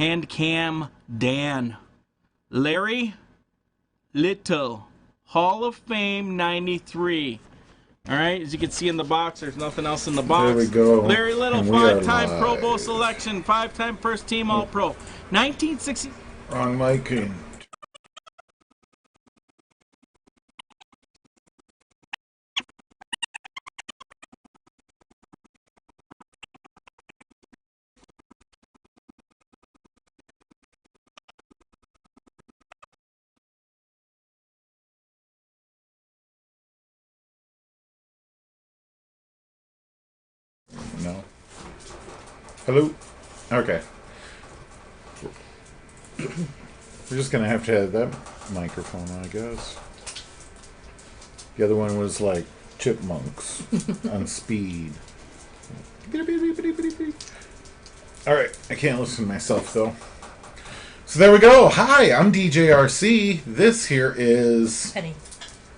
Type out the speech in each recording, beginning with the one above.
Hand Cam Dan. Larry Little, Hall of Fame 93. All right, as you can see in the box, there's nothing else in the box. There we go. Larry Little, And we are 5-time Pro live. Bowl selection, 5-time first team All-Pro. 1960. Wrong mic. No. Hello? Okay. We're just going to have that microphone, I guess. The other one was like chipmunks on speed. Alright, I can't listen to myself though. So there we go. Hi, I'm DJRC. This here is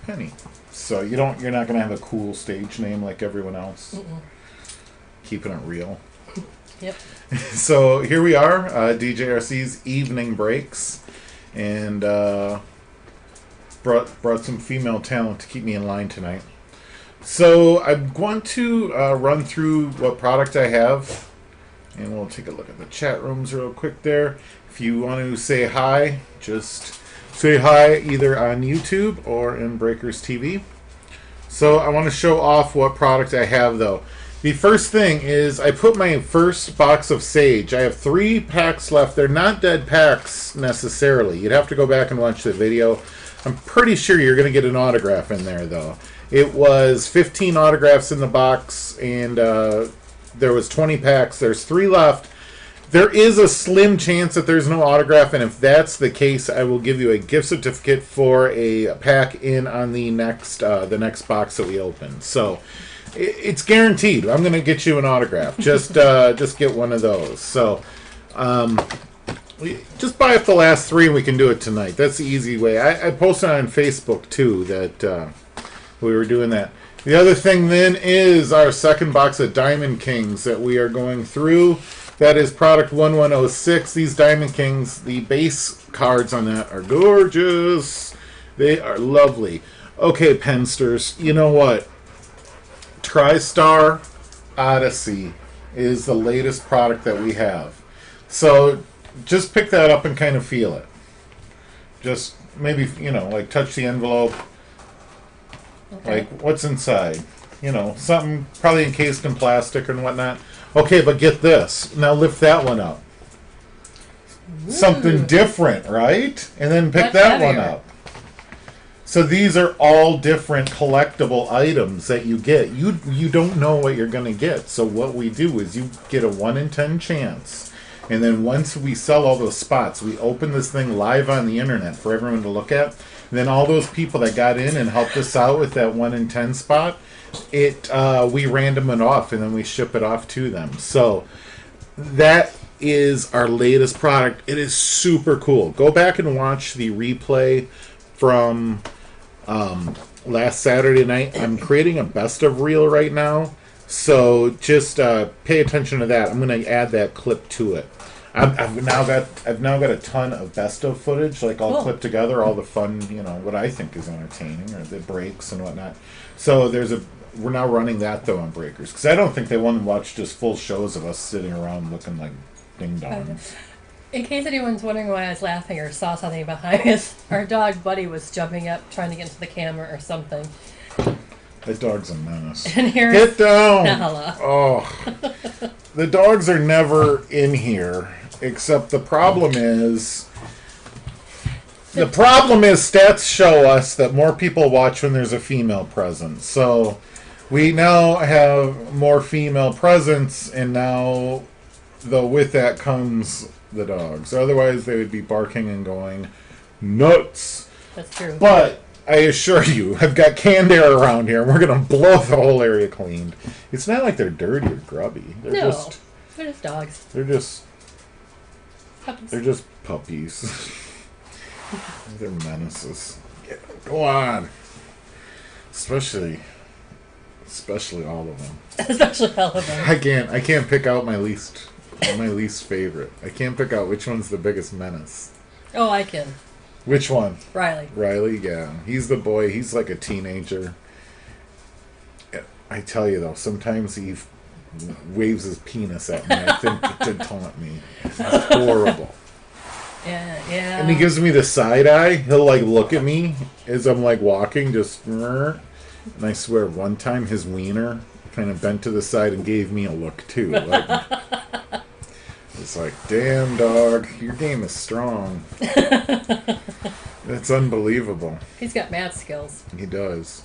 Penny. So you're not going to have a cool stage name like everyone else. Keeping it real. Yep. So here we are, DJRC's Evening Breaks, and brought some female talent to keep me in line tonight. So I'm going to run through what product I have, and we'll take a look at the chat rooms real quick there. If you want to say hi, just say hi either on YouTube or in Breakers TV. So I want to show off what product I have though. The first thing is I put my first box of Sage. I have 3 packs left. They're not dead packs necessarily. You'd have to go back and watch the video. I'm pretty sure you're going to get an autograph in there though. It was 15 autographs in the box, and there was 20 packs. There's 3 left. There is a slim chance that there's no autograph, and if that's the case, I will give you a gift certificate for a pack in on the next box that we open. So it's guaranteed. I'm going to get you an autograph. Just get one of those. So just buy up the last 3 and we can do it tonight. That's the easy way. I posted on Facebook too that we were doing that. The other thing then is our second box of Diamond Kings that we are going through. That is product 1106. These Diamond Kings, the base cards on that are gorgeous. They are lovely. Okay, Pensters, you know what? TriStar Odyssey is the latest product that we have. So just pick that up and kind of feel it. Just maybe, like touch the envelope. Okay. Like, what's inside? Something probably encased in plastic and whatnot. Okay, but get this. Now lift that one up. Ooh. Something different, right? And then pick that one up. So these are all different collectible items that you get. You don't know what you're going to get. So what we do is you get a 1 in 10 chance. And then once we sell all those spots, we open this thing live on the internet for everyone to look at. And then all those people that got in and helped us out with that 1 in 10 spot, we random it off and then we ship it off to them. So that is our latest product. It is super cool. Go back and watch the replay from last Saturday night. I'm creating a best of reel right now, so just pay attention to that. I'm going to add that clip to it. I've now got a ton of best of footage, like all clipped together, all the fun, what I think is entertaining, or the breaks and whatnot. So we're now running that though on Breakers, because I don't think they want to watch just full shows of us sitting around looking like ding dongs. In case anyone's wondering why I was laughing or saw something behind us, our dog Buddy was jumping up, trying to get into the camera or something. That dog's a menace. And here's Get down! Nala. Oh, the dogs are never in here, except the problem is stats show us that more people watch when there's a female present. So we now have more female presence, and now, though, with that comes the dogs. Otherwise, they would be barking and going nuts. That's true. But I assure you, I've got canned air around here, and we're going to blow the whole area clean. It's not like they're dirty or grubby. They're just dogs. They're just puppies. They're just puppies. They're menaces. Yeah, go on. Especially all of them. Especially all of them. I can't pick out my least My least favorite. I can't pick out which one's the biggest menace. Oh, I can. Which one? Riley. Riley, yeah. He's the boy. He's like a teenager. I tell you, though, sometimes he waves his penis at me, I think, to taunt me. It's horrible. Yeah. And he gives me the side eye. He'll, like, look at me as I'm, like, walking, just... And I swear, one time his wiener kind of bent to the side and gave me a look, too. Like, it's like, damn, dog, your game is strong. That's unbelievable. He's got mad skills. He does.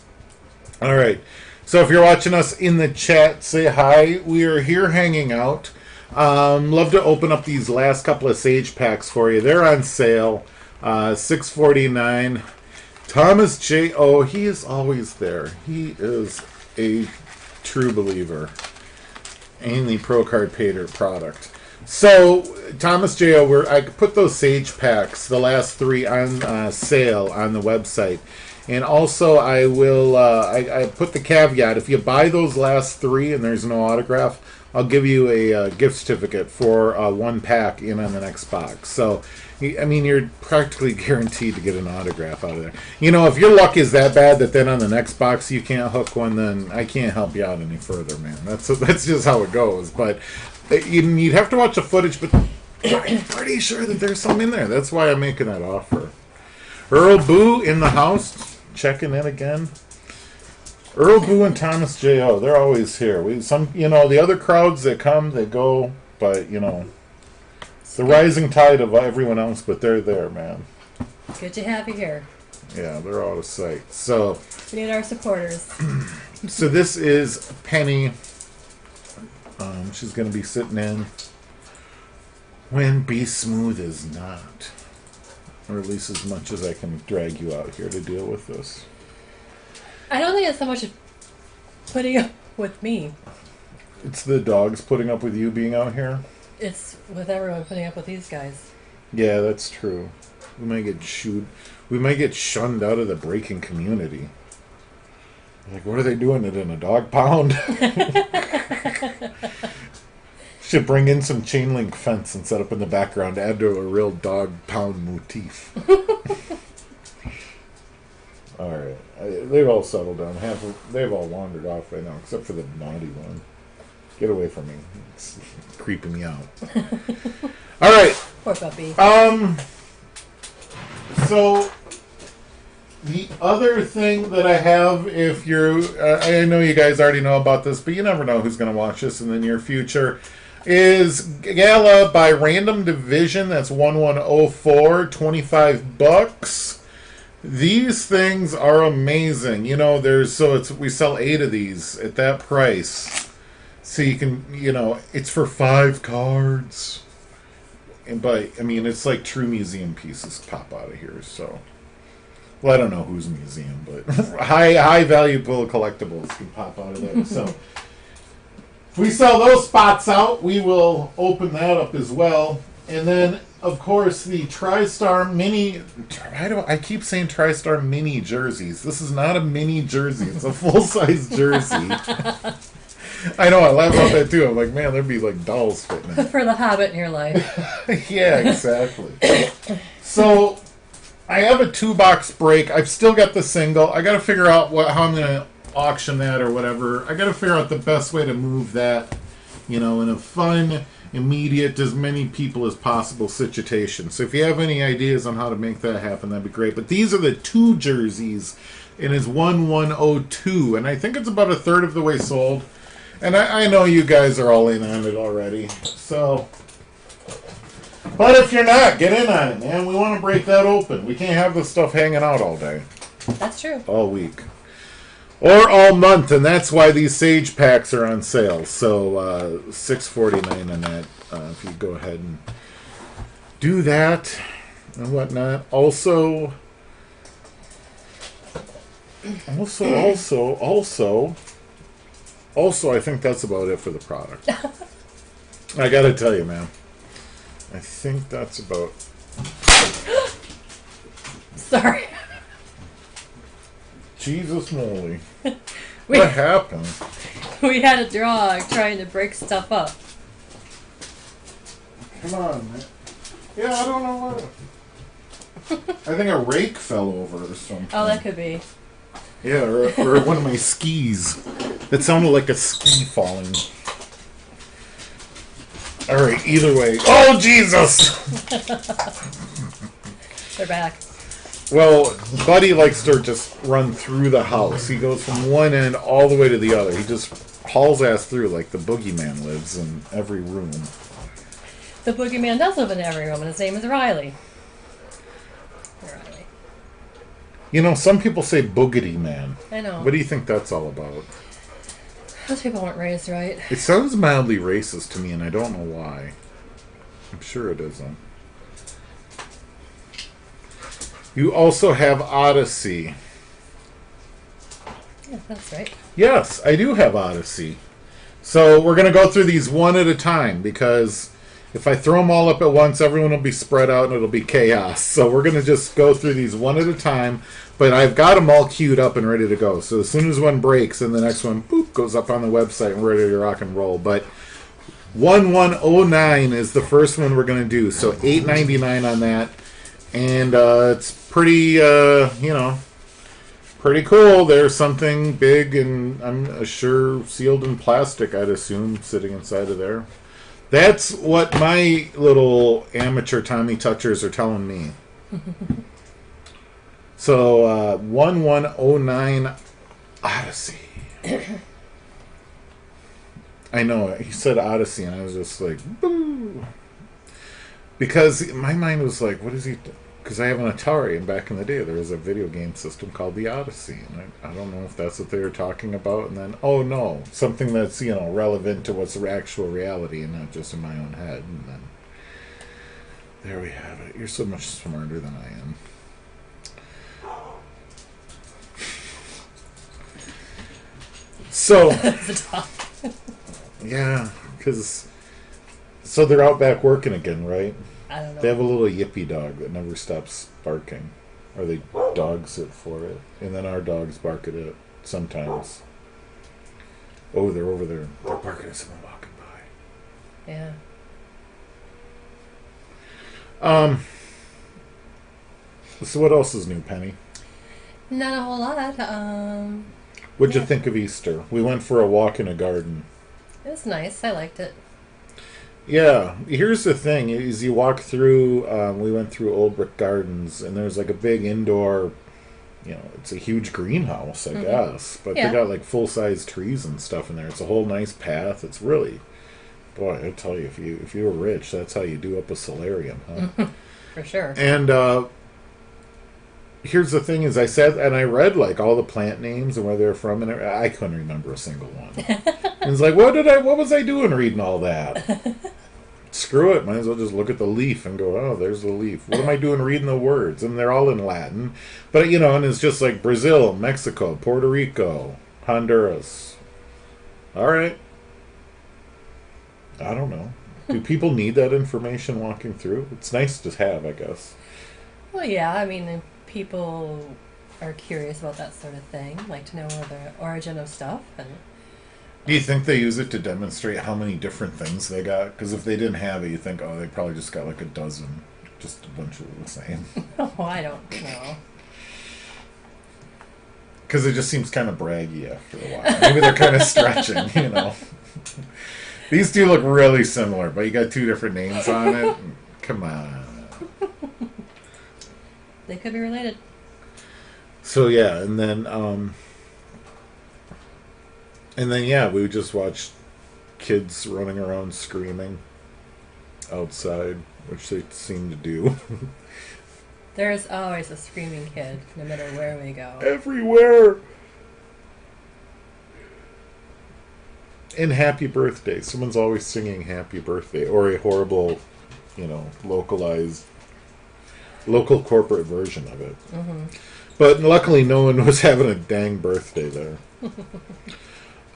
All right. So if you're watching us in the chat, say hi. We are here hanging out. Love to open up these last couple of Sage packs for you. They're on sale. $6.49. Thomas J. Oh, he is always there. He is a true believer in the Pro Card Painter product. So, Thomas J.O., I put those Sage packs, the last 3, on sale on the website. And also, I will, I put the caveat, if you buy those last 3 and there's no autograph, I'll give you a gift certificate for 1 pack in on the next box. So, I mean, you're practically guaranteed to get an autograph out of there. You know, if your luck is that bad that then on the next box you can't hook one, then I can't help you out any further, man. That's just how it goes. But you'd have to watch the footage, but I'm pretty sure that there's some in there. That's why I'm making that offer. Earl Boo in the house, checking in again. Earl Boo and Thomas J.O., they're always here. The other crowds that come, they go, but, the rising tide of everyone else, but they're there, man. Good to have you here. Yeah, they're out of sight. So We need our supporters. So this is Penny. She's going to be sitting in when Be Smooth is not. Or at least as much as I can drag you out here to deal with this. I don't think it's so much putting up with me. It's the dogs putting up with you being out here? It's with everyone putting up with these guys. Yeah, that's true. We might get shunned out of the breaking community. Like, what are they doing it in a dog pound? Should bring in some chain link fence and set up in the background to add to a real dog pound motif. All right. They've all settled down. They've all wandered off right now, except for the naughty one. Get away from me. It's creeping me out. All right. Poor puppy. So the other thing that I have, if you're, I know you guys already know about this, but you never know who's going to watch this in the near future, is Gala by Random Division. That's 1104, $25. These things are amazing. We sell 8 of these at that price. So you can, it's for 5 cards. But, I mean, it's like true museum pieces pop out of here, so. Well, I don't know whose museum, but high valuable collectibles can pop out of there. So, if we sell those spots out, we will open that up as well. And then, of course, the TriStar Mini. I keep saying TriStar Mini jerseys. This is not a mini jersey. It's a full-size jersey. I know, I laugh about that too. I'm like, man, there'd be like dolls fitting in. For the Hobbit in your life. Yeah, exactly. So, I have a 2-box break. I've still got the single. I got to figure out how I'm going to auction that or whatever. I got to figure out the best way to move that, in a fun, immediate, as many people as possible situation. So if you have any ideas on how to make that happen, that'd be great. But these are the 2 jerseys, and it's 1102, and I think it's about a third of the way sold. And I know you guys are all in on it already. So, but if you're not, get in on it, man. We want to break that open. We can't have this stuff hanging out all day. That's true. All week. Or all month, and that's why these Sage packs are on sale. So, $6.49 on that. If you go ahead and do that and whatnot. Also, I think that's about it for the product. I gotta tell you, man. I think that's about... Sorry. Jesus moly. What happened? We had a dog trying to break stuff up. Come on, man. Yeah, I don't know what. I think a rake fell over or something. Oh, that could be. Yeah, or one of my skis. That sounded like a ski falling. Alright, either way. Oh, Jesus! They're back. Well, Buddy likes to just run through the house. He goes from one end all the way to the other. He just hauls ass through like the boogeyman lives in every room. The boogeyman does live in every room, and his name is Riley. Riley. You know, some people say boogity man. I know. What do you think that's all about? Those people weren't raised right. It sounds mildly racist to me, and I don't know why. I'm sure it isn't. You also have Odyssey. Yeah, that's right. Yes, I do have Odyssey. So we're going to go through these one at a time, because if I throw them all up at once, everyone will be spread out and it'll be chaos. So we're going to just go through these one at a time, but I've got them all queued up and ready to go. So as soon as one breaks, then the next one boop, goes up on the website and we're ready to rock and roll. But 1109 is the first one we're going to do. So $8.99 on that. And it's pretty, pretty cool. There's something big and I'm sure sealed in plastic, I'd assume, sitting inside of there. That's what my little amateur Tommy Touchers are telling me. So, 1109 Odyssey. I know, he said Odyssey, and I was just like, boo! Because my mind was like, what is he... Because I have an Atari, and back in the day, there was a video game system called the Odyssey. And I don't know if that's what they were talking about. And then, oh no, something that's, relevant to what's the actual reality and not just in my own head. And then, there we have it. You're so much smarter than I am. So, yeah, because, so they're out back working again, right? I don't know. They have a little yippy dog that never stops barking. Or they dog sit for it. And then our dogs bark at it sometimes. Oh, they're over there. They're barking at someone walking by. Yeah. So what else is new, Penny? Not a whole lot. What'd you think of Easter? We went for a walk in a garden. It was nice. I liked it. Yeah, here's the thing: is you walk through. We went through Old Brick Gardens, and there's like a big indoor. It's a huge greenhouse, I guess, but they got like full size trees and stuff in there. It's a whole nice path. It's really, boy, I tell you, if you were rich, that's how you do up a solarium, huh? For sure. And here's the thing: is I sat and I read like all the plant names and where they're from, and I couldn't remember a single one. And it's like, what was I doing reading all that? Screw it, might as well just look at the leaf and go, oh, there's the leaf. What am I doing reading the words? And they're all in Latin. But, and it's just like Brazil, Mexico, Puerto Rico, Honduras. All right. I don't know. Do people need that information walking through? It's nice to have, I guess. Well, yeah, I mean, people are curious about that sort of thing, like to know the origin of stuff. And do you think they use it to demonstrate how many different things they got? Because if they didn't have it, you think, oh, they probably just got like a dozen. Just a bunch of the same. Oh, I don't know. Because it just seems kind of braggy after a while. Maybe they're kind of stretching, These two look really similar, but you got two different names on it. Come on. They could be related. So, yeah, and then, we just watched kids running around screaming outside, which they seem to do. There's always a screaming kid, no matter where we go. Everywhere! And happy birthday. Someone's always singing happy birthday, or a horrible, localized, local corporate version of it. Mm-hmm. But luckily no one was having a dang birthday there.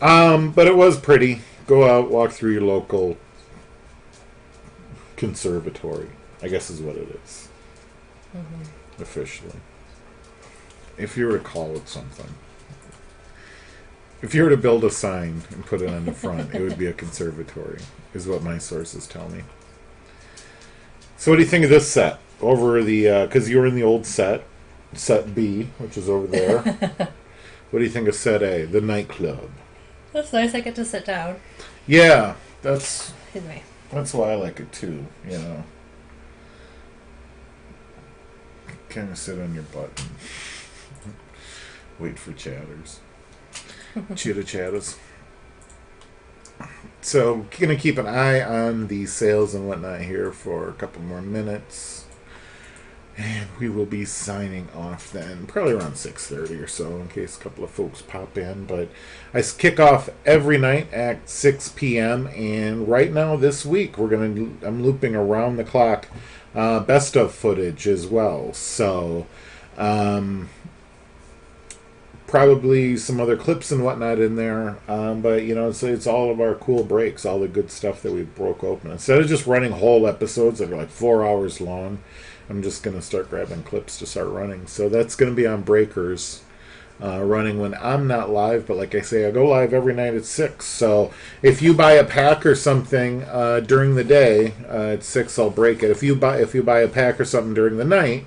But it was pretty. Go out, walk through your local conservatory, I guess is what it is. Mm-hmm. Officially. If you were to call it something. If you were to build a sign and put it on the front, it would be a conservatory, is what my sources tell me. So what do you think of this set? Over the, because you were in the old set B, which is over there. What do you think of set A, the nightclub? That's nice. I get to sit down. Yeah, that's Anyway. why I like it too, you know. Kind of sit on your butt and wait for chatters. Chitter chatters. So, gonna keep an eye on the sales and whatnot here for a couple more minutes. And we will be signing off then, probably around 6:30 or so, in case a couple of folks pop in. But I kick off every night at 6 p.m. And right now this week, I'm looping around the clock best of footage as well. So, probably some other clips and whatnot in there. But, you know, it's all of our cool breaks, all the good stuff that we broke open. Instead of just running whole episodes that are like 4 hours long, I'm just going to start grabbing clips to start running. So that's going to be on Breakers, running when I'm not live. But like I say, I go live every night at 6. So if you buy a pack or something during the day, at 6 I'll break it. If you buy a pack or something during the night,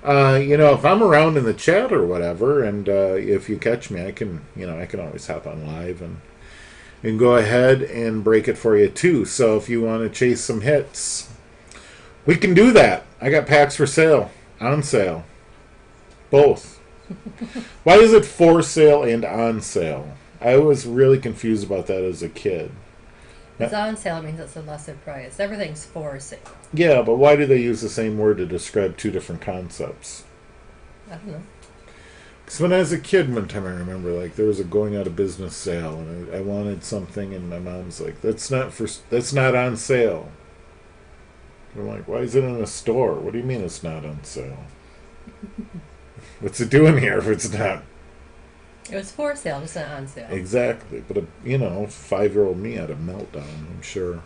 you know, if I'm around in the chat or whatever, and if you catch me, I can always hop on live and go ahead and break it for you too. So if you want to chase some hits, we can do that. I got packs for sale, on sale, both. Why is it for sale and on sale? I was really confused about that as a kid. It's on sale means it's a lesser price. Everything's for sale. Yeah, but why do they use the same word to describe two different concepts? I don't know. Because when I was a kid, one time I remember, like, there was a going out of business sale, and I wanted something, and my mom's like, that's not on sale. I'm like, why is it in a store? What do you mean it's not on sale? What's it doing here if it's not? It was for sale, just not on sale. Exactly. But, 5-year-old me had a meltdown, I'm sure.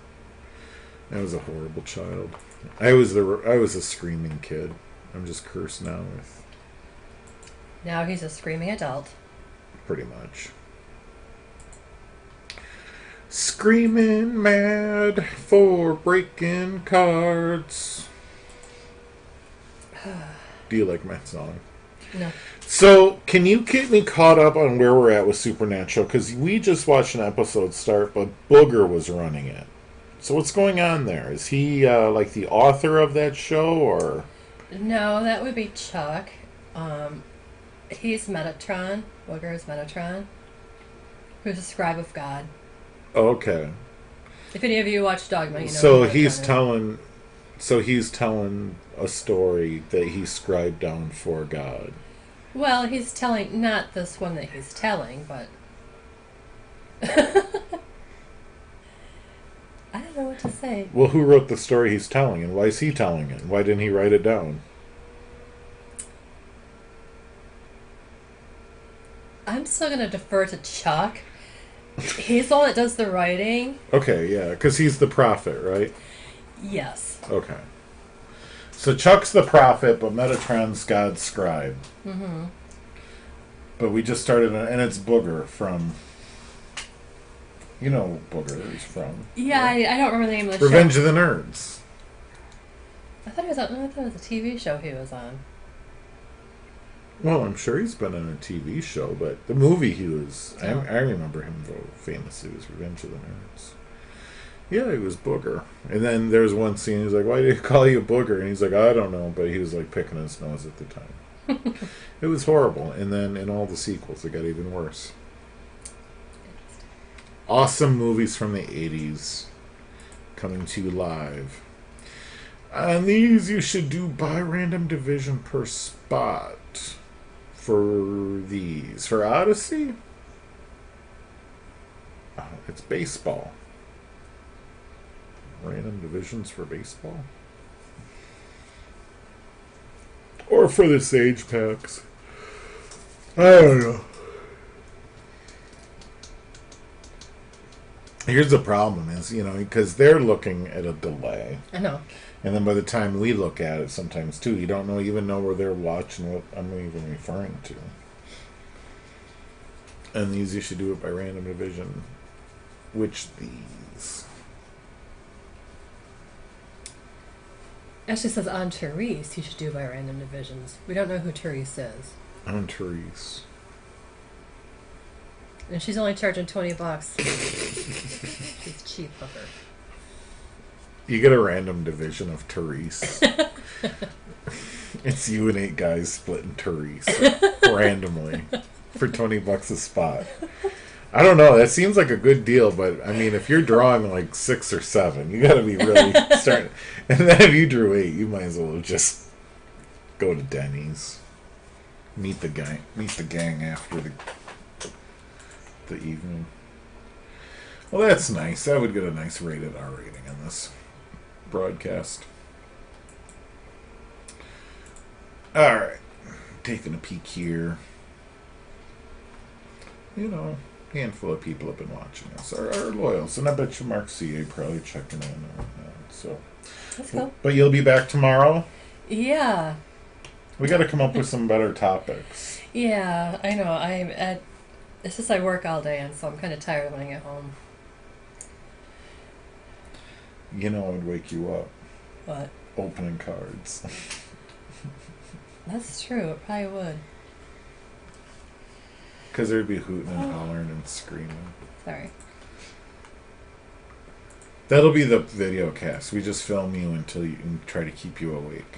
I was a horrible child. I was a screaming kid. I'm just cursed now with... Now he's a screaming adult. Pretty much. Screaming mad for breaking cards. Do you like my song? No. So, can you get me caught up on where we're at with Supernatural? Because we just watched an episode start, but Booger was running it. So what's going on there? Is he like the author of that show, or? No, that would be Chuck. He's Metatron. Booger is Metatron. Who's a scribe of God. Okay. If any of you watch Dogma, you know. So he's telling a story that he scribed down for God. Well, he's telling, not this one that he's telling, but... I don't know what to say. Well, who wrote the story he's telling, and why is he telling it? Why didn't he write it down? I'm still going to defer to Chuck. He's the one that does the writing. Okay, yeah, because he's the prophet, right? Yes. Okay. So Chuck's the prophet, but Metatron's God's scribe. Mm-hmm. But we just started, and it's Booger from... You know Booger is from. Yeah, I don't remember the name of the Revenge show. of the Nerds. I thought it was a TV show he was on. Well, I'm sure he's been on a TV show, but the movie he was... Oh. I remember him famously was Revenge of the Nerds. Yeah, he was Booger. And then there's one scene, he's like, why do you call you Booger? And he's like, I don't know, but he was like picking his nose at the time. It was horrible. And then in all the sequels, it got even worse. Awesome movies from the 80s coming to you live. And these you should do by random division per spot for these. For Odyssey, it's baseball. Random divisions for baseball. Or for the Sage packs. I don't know. Here's the problem is, because they're looking at a delay. I know. And then by the time we look at it sometimes too, you don't even know where they're watching, what I'm even referring to. And these you should do it by random division. Which these? Actually says on Therese, you should do by random divisions. We don't know who Therese is. On Therese. And she's only charging $20. She's cheap of her. You get a random division of Therese. It's you and 8 guys splitting Therese randomly for $20 a spot. I don't know. That seems like a good deal, but I mean, if you're drawing like 6 or 7, you got to be really starting. And then if you drew 8, you might as well just go to Denny's, meet the gang after the evening. Well, that's nice. That would get a nice rated R rating on this broadcast. All right, taking a peek here. You know, handful of people have been watching us, our loyals, and I bet you Mark CA probably checking in on that. So That's cool. But you'll be back tomorrow. Yeah. We got to come up with some better topics. Yeah, I know. It's just I work all day, and so I'm kind of tired when I get home. You know, it would wake you up. What? Opening cards. That's true. It probably would. Because there'd be hooting and hollering and screaming. Sorry. That'll be the video cast. We just film you until you and try to keep you awake.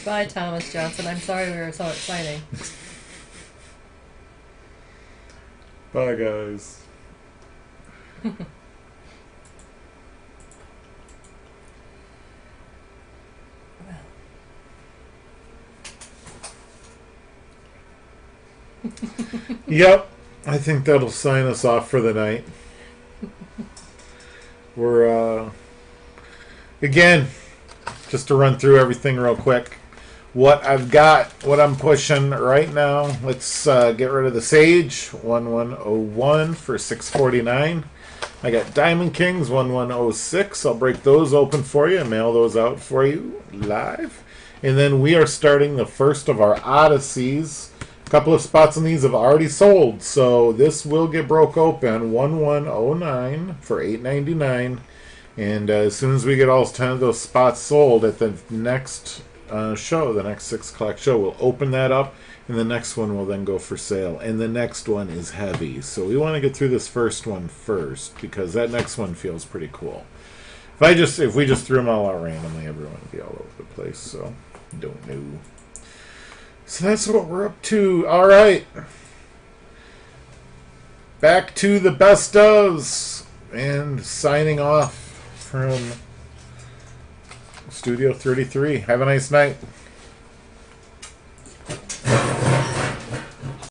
Bye, Thomas Johnson. I'm sorry we were so exciting. Bye, guys. Yep, I think that'll sign us off for the night. We're, again, just to run through everything real quick. What I'm pushing right now, let's get rid of the Sage, 1101 for $649. I got Diamond Kings, 1106. I'll break those open for you and mail those out for you live. And then we are starting the first of our Odysseys. A couple of spots on these have already sold, so this will get broke open, 1109 for $8.99. And as soon as we get all 10 of those spots sold at the next show, the next 6 o'clock show, we'll open that up, and the next one will then go for sale. And the next one is heavy, so we want to get through this first one first, because that next one feels pretty cool. If we just threw them all out randomly, everyone would be all over the place, so don't know. So that's what we're up to. All right. Back to the best ofs. And signing off from Studio 33. Have a nice night.